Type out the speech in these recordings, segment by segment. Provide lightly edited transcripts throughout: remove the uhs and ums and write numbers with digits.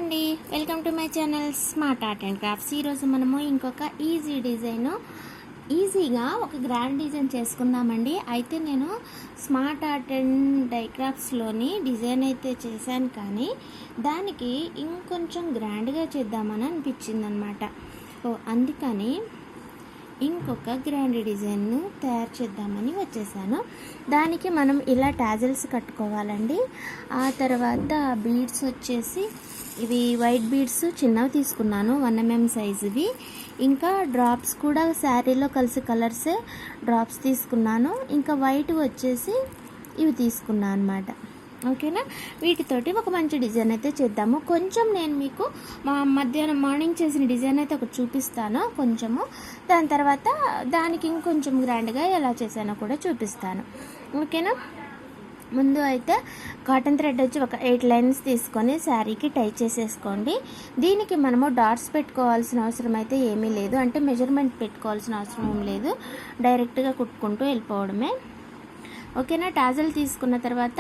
అండి, welcome to my channel smart art and crafts. ఈరోజు మనము ఇంకొక ఈజీగా ఒక గ్రాండ్ డిజైన్ చేసుకుందామండి. అయితే నేను స్మార్ట్ ఆర్ట్ అండ్ డై క్రాఫ్ట్స్లోని డిజైన్ అయితే చేశాను, కానీ దానికి ఇంకొంచెం గ్రాండ్గా చేద్దామని అనిపించింది అనమాట. అందుకని ఇంకొక గ్రాండ్ డిజైన్ను తయారు చేద్దామని వచ్చేసాను. దానికి మనం ఇలా టాజిల్స్ కట్టుకోవాలండి. ఆ తర్వాత బీడ్స్ వచ్చేసి ఇవి వైట్ బీడ్స్ చిన్నవి తీసుకున్నాను, 1 mm సైజువి. ఇంకా డ్రాప్స్ కూడా శారీలో కలిసి కలర్సే డ్రాప్స్ తీసుకున్నాను. ఇంకా వైట్ వచ్చేసి ఇవి తీసుకున్నాను అనమాట. ఓకేనా, వీటితోటి ఒక మంచి డిజైన్ అయితే చేద్దాము. కొంచెం నేను మీకు మధ్యాహ్నం మార్నింగ్ చేసిన డిజైన్ అయితే ఒకటి చూపిస్తాను కొంచెము. దాని తర్వాత దానికి ఇంకొంచెం గ్రాండ్గా ఎలా చేశానో కూడా చూపిస్తాను. ఓకేనా, ముందు అయితే కాటన్ థ్రెడ్ వచ్చి ఒక 8 లైన్స్ తీసుకొని శారీకి టై చేసేసుకోండి. దీనికి మనము డాట్స్ పెట్టుకోవాల్సిన అవసరం అయితే ఏమీ లేదు, అంటే మెజర్మెంట్ పెట్టుకోవాల్సిన అవసరం ఏం లేదు, డైరెక్ట్గా కుట్టుకుంటూ వెళ్ళిపోవడమే. ఓకేనా, టాజల్ తీసుకున్న తర్వాత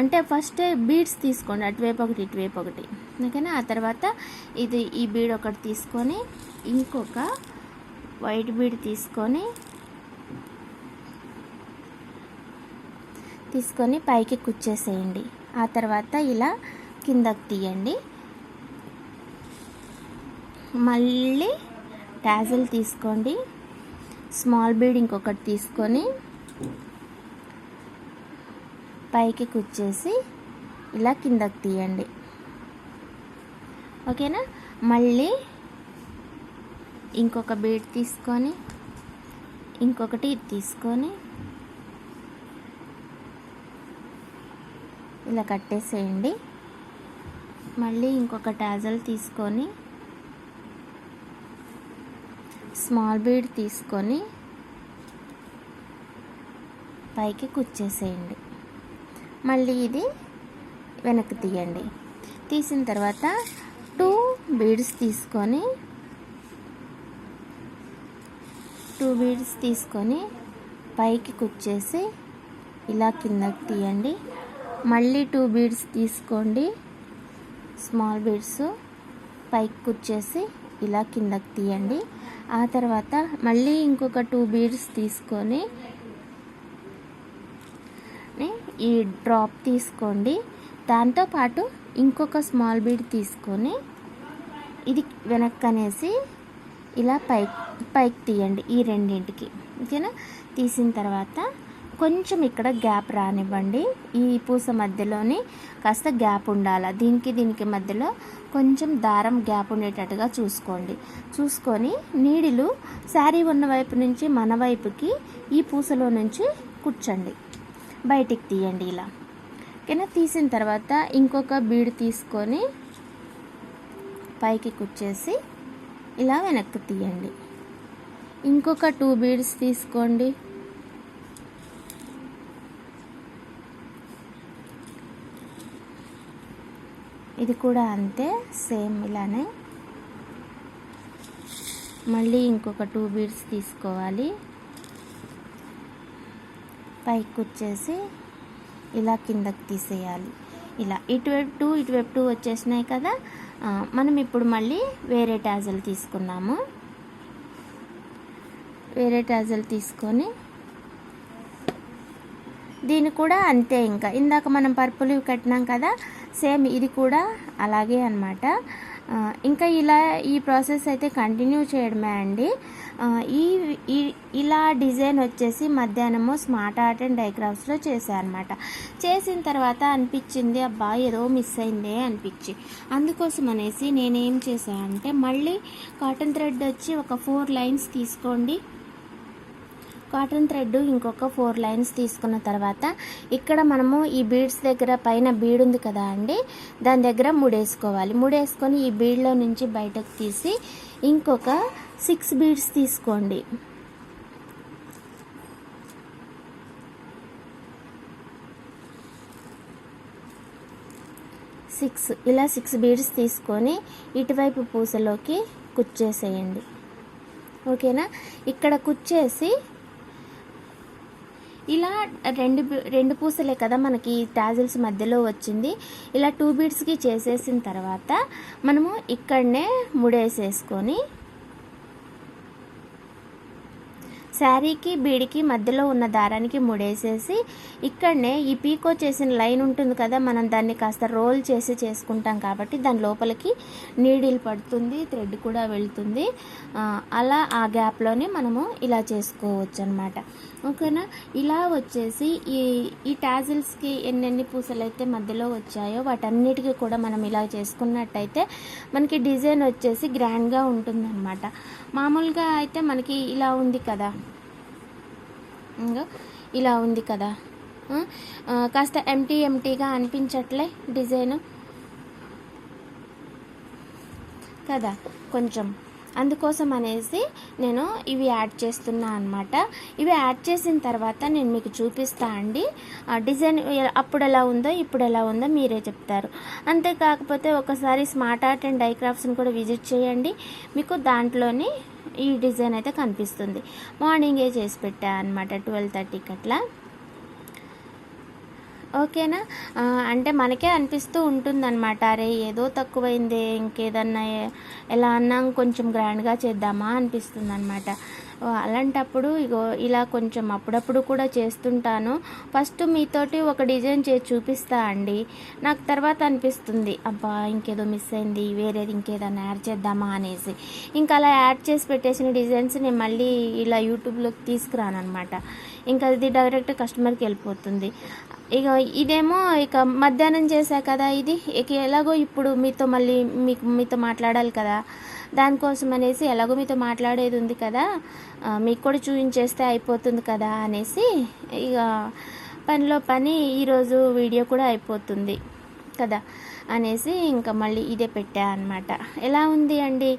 అంటే ఫస్ట్ బీడ్స్ తీసుకోండి, అటువైపు ఒకటి ఇటువైపు ఒకటి. ఓకేనా, ఆ తర్వాత ఈ బీడ్ ఒకటి తీసుకొని ఇంకొక వైట్ బీడ్ తీసుకొని పైకి కుచ్చేసేయండి. ఆ తర్వాత ఇలా కిందకి తీయండి. మళ్ళీ టాజల్ తీసుకోండి, స్మాల్ బీడ్ ఇంకొకటి తీసుకొని పైకి కుచ్చేసి ఇలా కిందకి తీయండి. ఓకేనా, మళ్ళీ ఇంకొక బీడ్ తీసుకొని ఇంకొకటి తీసుకొని ఇలా కట్టేసేయండి. మళ్ళీ ఇంకొక టాజల్ తీసుకొని స్మాల్ బీడ్ తీసుకొని పైకి కుచ్చేసేయండి. మళ్ళీ ఇది వెనక్కి తీయండి. తీసిన తర్వాత 2 బీడ్స్ తీసుకొని పైకి కుచ్చేసి ఇలా కిందకి తీయండి. మళ్ళీ 2 బీడ్స్ తీసుకోండి, స్మాల్ బీడ్స్ పైకి కుచ్చేసి ఇలా కిందకి తీయండి. ఆ తర్వాత మళ్ళీ ఇంకొక 2 బీడ్స్ తీసుకొని ఈ డ్రాప్ తీసుకోండి. దాంతోపాటు ఇంకొక స్మాల్ బీడ్ తీసుకొని ఇది వెనక్కి అనేసి ఇలా పైకి తీయండి ఈ రెండింటికి. ఓకేనా, తీసిన తర్వాత కొంచెం ఇక్కడ గ్యాప్ రానివ్వండి. ఈ పూస మధ్యలోని కాస్త గ్యాప్ ఉండాలి. దీనికి మధ్యలో కొంచెం దారం గ్యాప్ ఉండేటట్టుగా చూసుకొని నీడిలు శారీ ఉన్న వైపు నుంచి మన వైపుకి ఈ పూసలో నుంచి కుచ్చండి, బయటికి తీయండి ఇలా. ఓకేనా, తీసిన తర్వాత ఇంకొక బీడ్ తీసుకొని పైకి కుచ్చేసి ఇలా వెనక్కి తీయండి. ఇంకొక 2 బీడ్స్ తీసుకోండి, ఇది కూడా అంతే సేమ్ ఇలానే. మళ్ళీ ఇంకొక 2 బీడ్స్ తీసుకోవాలి, పైకి వచ్చేసి ఇలా కిందకి తీసేయాలి. ఇలా ఇటువైపు 2 వచ్చేసినాయి కదా. మనం ఇప్పుడు మళ్ళీ వేరే టాజల్ తీసుకున్నాము. వేరే టాజల్ తీసుకొని దీన్ని కూడా అంతే, ఇంకా ఇందాక మనం పర్పుల్ కట్టినాం కదా, సేమ్ ఇది కూడా అలాగే అన్నమాట. ఇంకా ఈ ప్రాసెస్ అయితే కంటిన్యూ చేయడమే అండి. ఇలా డిజైన్ వచ్చేసి మధ్యాహ్నము స్మార్ట్ ఆర్ట్ అండ్ డై క్రాఫ్ట్స్లో చేశాను అనమాట. చేసిన తర్వాత అనిపించింది, అబ్బా ఏదో మిస్ అయిందే అనిపించి, అందుకోసం అనేసి నేనేం చేశాను అంటే మళ్ళీ కాటన్ థ్రెడ్ వచ్చి ఒక 4 లైన్స్ తీసుకోండి. కాటన్ థ్రెడ్ ఇంకొక 4 లైన్స్ తీసుకున్న తర్వాత ఇక్కడ మనము ఈ బీడ్స్ దగ్గర పైన బీడ్ ఉంది కదా అండి, దాని దగ్గర ముడేసుకొని ఈ బీడ్లో నుంచి బయటకు తీసి ఇంకొక 6 బీడ్స్ తీసుకోండి. ఇలా 6 బీడ్స్ తీసుకొని ఇటువైపు పూసలోకి కుచ్చేసేయండి. ఓకేనా, ఇక్కడ కుచ్చేసి ఇలా రెండు పూసలే కదా మనకి టాజిల్స్ మధ్యలో వచ్చింది. ఇలా 2 బీడ్స్కి చేసేసిన తర్వాత మనము ఇక్కడనే ముడేసేసుకొని శారీకి బీడికి మధ్యలో ఉన్న దారానికి ముడేసేసి ఇక్కడనే ఈ పీకో చేసిన లైన్ ఉంటుంది కదా, మనం దాన్ని కాస్త రోల్ చేసి చేసుకుంటాం కాబట్టి దాని లోపలికి నీడిల్ పడుతుంది, థ్రెడ్ కూడా వెళ్తుంది. అలా ఆ గ్యాప్లోనే మనము ఇలా చేసుకోవచ్చు అనమాట. ఓకేనా. ఇలా వచ్చేసి ఈ టాజిల్స్కి ఎన్నెన్ని పూసలు అయితే మధ్యలో వచ్చాయో వాటన్నిటికీ కూడా మనం ఇలా చేసుకున్నట్టయితే మనకి డిజైన్ వచ్చేసి గ్రాండ్గా ఉంటుందన్నమాట. మామూలుగా అయితే మనకి ఇలా ఉంది కదా, ఇలా ఉంది కదా, కాస్త ఎంటీగా అనిపించట్లే డిజైను కదా కొంచెం. అందుకోసం అనేసి నేను ఇవి యాడ్ చేస్తున్నా అనమాట. ఇవి యాడ్ చేసిన తర్వాత నేను మీకు చూపిస్తా అండి. డిజైన్ అప్పుడు ఎలా ఉందో ఇప్పుడు ఎలా ఉందో మీరే చెప్తారు. అంతేకాకపోతే ఒకసారి స్మార్ట్ ఆర్ట్ అండ్ డై క్రాఫ్ట్స్ని కూడా విజిట్ చేయండి, మీకు దాంట్లోని ఈ డిజైన్ అయితే కనిపిస్తుంది. మార్నింగే చేసి పెట్టా అనమాట 12:30కి అట్లా. ఓకేనా. అంటే మనకే అనిపిస్తూ ఉంటుందన్నమాట, అరే ఏదో తక్కువైందే, ఇంకేదన్నా ఎలా అన్నా కొంచెం గ్రాండ్గా చేద్దామా అనిపిస్తుంది అనమాట. అలాంటప్పుడు ఇగో ఇలా కొంచెం అప్పుడప్పుడు కూడా చేస్తుంటాను. ఫస్ట్ మీతోటి ఒక డిజైన్ చేసి చూపిస్తా అండి, నాకు తర్వాత అనిపిస్తుంది అబ్బా ఇంకేదో మిస్ అయింది, వేరేది ఇంకేదన్నా యాడ్ చేద్దామా అనేసి. ఇంకా అలా యాడ్ చేసి పెట్టేసిన డిజైన్స్ నేను మళ్ళీ ఇలా యూట్యూబ్లోకి తీసుకురాను అనమాట. ఇంకా అది డైరెక్ట్ కస్టమర్కి వెళ్ళిపోతుంది. ఇక ఇదేమో ఇక మధ్యాహ్నం చేశా కదా, ఇది ఇక ఎలాగో ఇప్పుడు మీతో మాట్లాడాలి కదా, దానికోసం అనేసి ఎలాగో మీతో మాట్లాడేది ఉంది కదా, మీకు కూడా చూపించేస్తే అయిపోతుంది కదా అనేసి ఇక పనిలో పని ఈరోజు వీడియో కూడా అయిపోతుంది కదా అనేసి ఇంకా మళ్ళీ ఇదే పెట్టా అనమాట. ఎలా ఉంది అండి,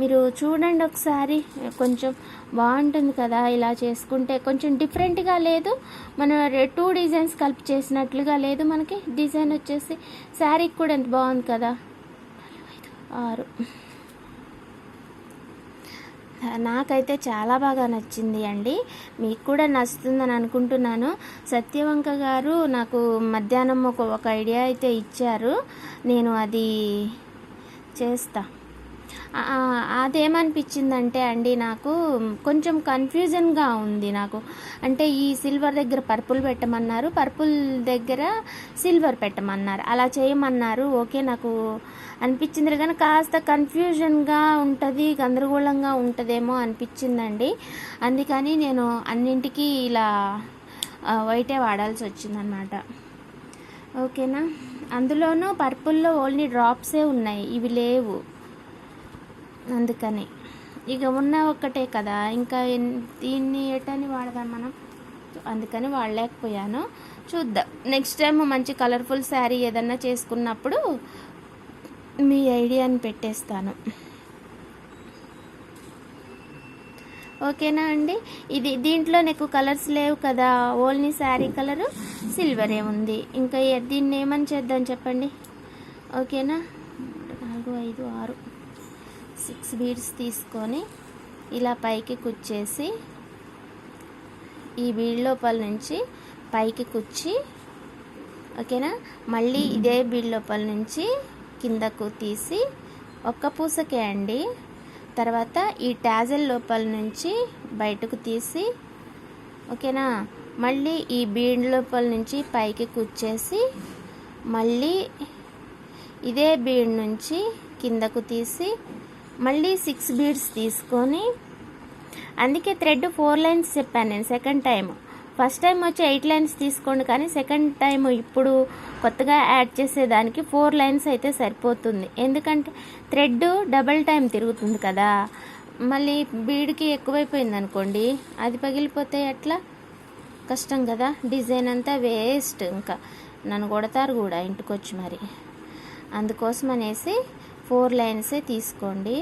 మీరు చూడండి ఒకసారి, కొంచెం బాగుంటుంది కదా ఇలా చేసుకుంటే. కొంచెం డిఫరెంట్గా లేదు, మన 2 డిజైన్స్ కలిపి చేసినట్లుగా లేదు, మనకి డిజైన్ వచ్చేసి శారీకి కూడా ఎంత బాగుంది కదా. 6 నాకైతే చాలా బాగా నచ్చింది అండి, మీకు కూడా నచ్చుతుందని అనుకుంటున్నాను. సత్యవంక గారు నాకు మధ్యాహ్నం ఒక ఐడియా అయితే ఇచ్చారు, నేను అది చేస్తా. అదేమనిపించిందంటే అండి, నాకు కొంచెం కన్ఫ్యూజన్గా ఉంది నాకు. అంటే ఈ సిల్వర్ దగ్గర పర్పుల్ పెట్టమన్నారు, పర్పుల్ దగ్గర సిల్వర్ పెట్టమన్నారు, అలా చేయమన్నారు. ఓకే నాకు అనిపించింది కానీ కాస్త కన్ఫ్యూజన్గా ఉంటుంది, గందరగోళంగా ఉంటుందేమో అనిపించిందండి. అందుకని నేను అన్నింటికీ ఇలా వైటే వాడాల్సి వచ్చిందనమాట. ఓకేనా. అందులోనూ పర్పుల్లో ఓన్లీ డ్రాప్సే ఉన్నాయి, ఇవి లేవు. అందుకని ఇక ఉన్న ఒక్కటే కదా, ఇంకా దీన్ని ఎటని వాడదాం మనం, అందుకని వాడలేకపోయాను. చూద్దాం నెక్స్ట్ టైం మంచి కలర్ఫుల్ శారీ ఏదన్నా చేసుకున్నప్పుడు మీ ఐడియాని పెట్టేస్తాను. ఓకేనా అండి. దీంట్లో నాకు కలర్స్ లేవు కదా, ఓన్లీ శారీ కలరు సిల్వరే ఉంది. ఇంకా దీన్ని ఏమని చేద్దాం చెప్పండి. ఓకేనా. 4, 5, 6 6 బీడ్స్ తీసుకొని ఇలా పైకి కుచ్చేసి ఈ బీడ్ లోపల నుంచి పైకి కుచ్చి, ఓకేనా, మళ్ళీ ఇదే బీడ్ లోపల నుంచి కిందకు తీసి ఒక్క పూసకే అండి, తర్వాత ఈ టాజల్ లోపల నుంచి బయటకు తీసి, ఓకేనా, మళ్ళీ ఈ బీడ్ లోపల నుంచి పైకి కుచ్చేసి మళ్ళీ ఇదే బీడ్ నుంచి కిందకు తీసి మళ్ళీ 6 బీడ్స్ తీసుకొని, అందుకే థ్రెడ్ 4 లైన్స్ చెప్పాను నేను సెకండ్ టైం. ఫస్ట్ టైం వచ్చి 8 లైన్స్ తీసుకోండి, కానీ సెకండ్ టైం ఇప్పుడు కొత్తగా యాడ్ చేసేదానికి 4 లైన్స్ అయితే సరిపోతుంది. ఎందుకంటే థ్రెడ్ డబల్ టైం తిరుగుతుంది కదా, మళ్ళీ బీడ్కి ఎక్కువైపోయింది అనుకోండి అది పగిలిపోతే ఎట్లా, కష్టం కదా, డిజైన్ అంతా వేస్ట్, ఇంకా నన్ను కొడతారు కూడా ఇంటికి వచ్చి. మరి అందుకోసం అనేసి 4 లైన్సే తీసుకోండి.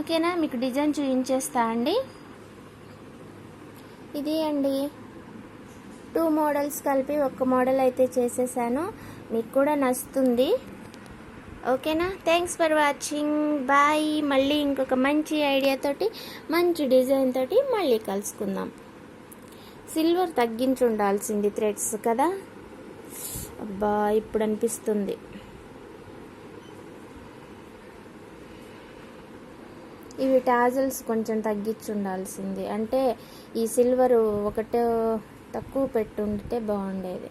ఓకేనా. మీకు డిజైన్ చూపించేస్తా అండి. ఇది అండి 2 మోడల్స్ కలిపి ఒక మోడల్ అయితే చేసేసాను. మీకు కూడా నచ్చుతుంది. ఓకేనా? Thanks for watching. బాయ్. మళ్ళీ ఇంకొక మంచి ఐడియాతోటి, మంచి డిజైన్ తోటి మళ్ళీ కలుసుకుందాం. సిల్వర్ తగ్గించి ఉండాల్సింది థ్రెడ్స్ కదా. అబ్బా ఇప్పుడు అనిపిస్తుంది. ఇవి టాజల్స్ కొంచెం తగ్గించి ఉండాల్సింది. అంటే ఈ సిల్వర్ ఒకటే తక్కువ పెట్టుంటే బాగుండేది.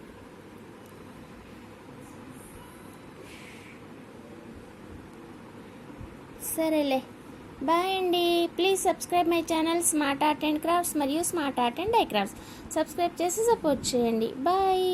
సరేలే, బాయ్ అండి. Please subscribe my channel smart art and crafts మరియు smart art and DIY crafts. Subscribe చేసి సపోర్ట్ చేయండి. బాయ్.